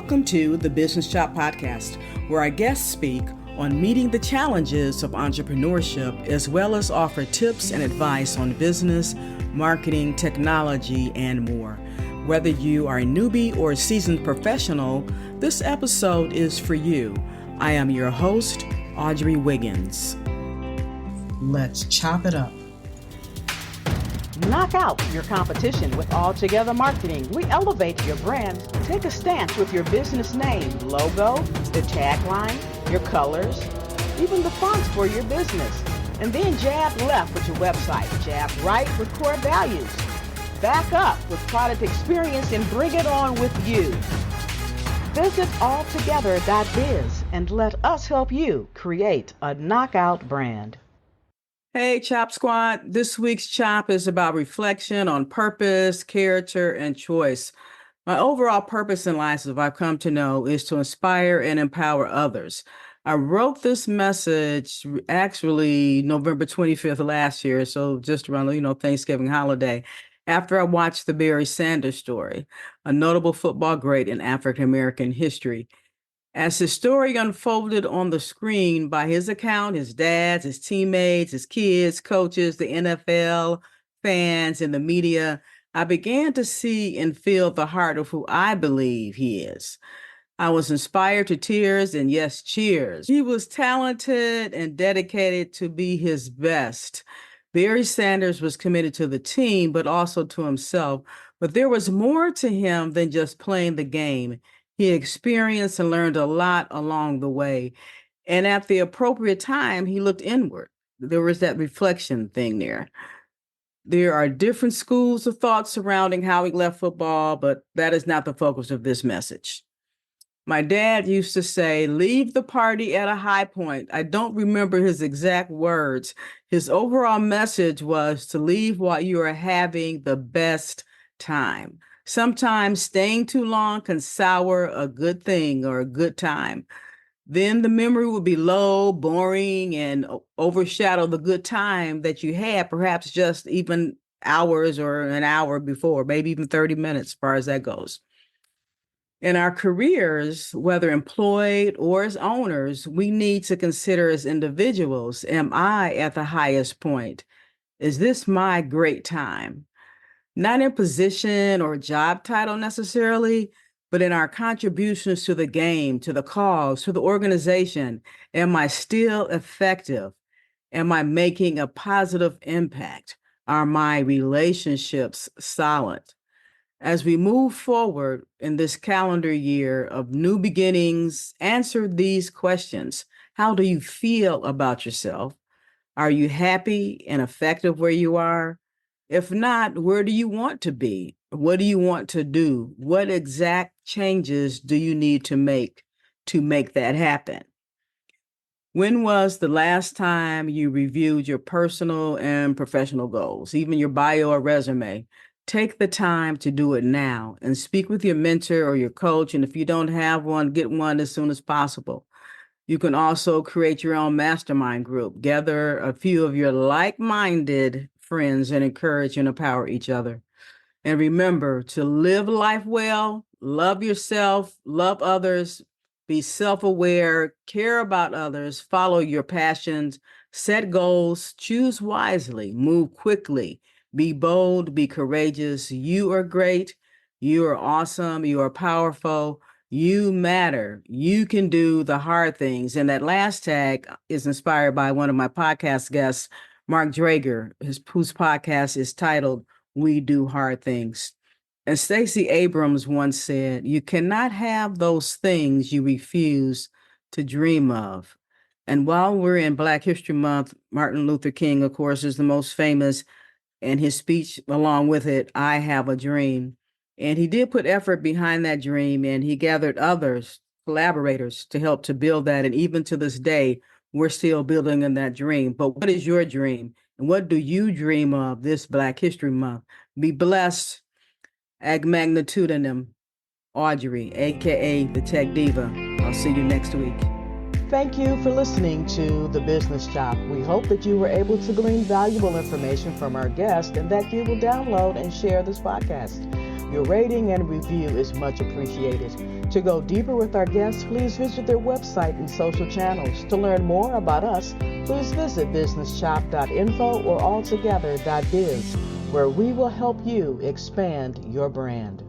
Welcome to the Business Shop Podcast, where our guests speak on meeting the challenges of entrepreneurship, as well as offer tips and advice on business, marketing, technology, and more. Whether you are a newbie or a seasoned professional, this episode is for you. I am your host, Audrey Wiggins. Let's chop it up. Knock out your competition with Altogether Marketing. We elevate your brand. Take a stance with your business name, logo, the tagline, your colors, even the fonts for your business. And then jab left with your website, jab right with core values. Back up with product experience and bring it on with you. Visit altogether.biz and let us help you create a knockout brand. Hey, Chop Squad. This week's Chop is about reflection on purpose, character, and choice. My overall purpose in life, as I've come to know, is to inspire and empower others. I wrote this message actually November 25th last year, so just around, Thanksgiving holiday, after I watched the Barry Sanders story, a notable football great in African-American history. As his story unfolded on the screen, by his account, his dads, his teammates, his kids, coaches, the NFL, fans, and the media, I began to see and feel the heart of who I believe he is. I was inspired to tears and yes, cheers. He was talented and dedicated to be his best. Barry Sanders was committed to the team, but also to himself. But there was more to him than just playing the game. He experienced and learned a lot along the way. And at the appropriate time, he looked inward. There was that reflection thing there. There are different schools of thought surrounding how he left football, but that is not the focus of this message. My dad used to say, leave the party at a high point. I don't remember his exact words. His overall message was to leave while you are having the best time. Sometimes staying too long can sour a good thing or a good time. Then the memory will be low, boring, and overshadow the good time that you had, perhaps just even hours or an hour before, maybe even 30 minutes, as far as that goes. In our careers, whether employed or as owners, we need to consider as individuals, am I at the highest point? Is this my great time? Not in position or job title necessarily, but in our contributions to the game, to the cause, to the organization. Am I still effective? Am I making a positive impact? Are my relationships solid? As we move forward in this calendar year of new beginnings, answer these questions. How do you feel about yourself? Are you happy and effective where you are? If not, where do you want to be? What do you want to do? What exact changes do you need to make that happen? When was the last time you reviewed your personal and professional goals, even your bio or resume? Take the time to do it now and speak with your mentor or your coach. And if you don't have one, get one as soon as possible. You can also create your own mastermind group. Gather a few of your like-minded friends and encourage and empower each other. And remember to live life well, love yourself, love others, be self-aware, care about others, follow your passions, set goals, choose wisely, move quickly, be bold, be courageous. You are great. You are awesome. You are powerful. You matter. You can do the hard things. And that last tag is inspired by one of my podcast guests, Mark Drager, whose podcast is titled, We Do Hard Things. And Stacey Abrams once said, you cannot have those things you refuse to dream of. And while we're in Black History Month, Martin Luther King, of course, is the most famous, and his speech along with it, I Have a Dream. And he did put effort behind that dream, and he gathered others, collaborators, to help to build that. And even to this day, we're still building in that dream. But what is your dream? And what do you dream of this Black History Month? Be blessed. Ag magnitudinem. Audrey, aka the Tech Diva. I'll see you next week. Thank you for listening to The Business Shop. We hope that you were able to glean valuable information from our guest and that you will download and share this podcast. Your rating and review is much appreciated. To go deeper with our guests, please visit their website and social channels. To learn more about us, please visit businesschop.info or altogether.biz, where we will help you expand your brand.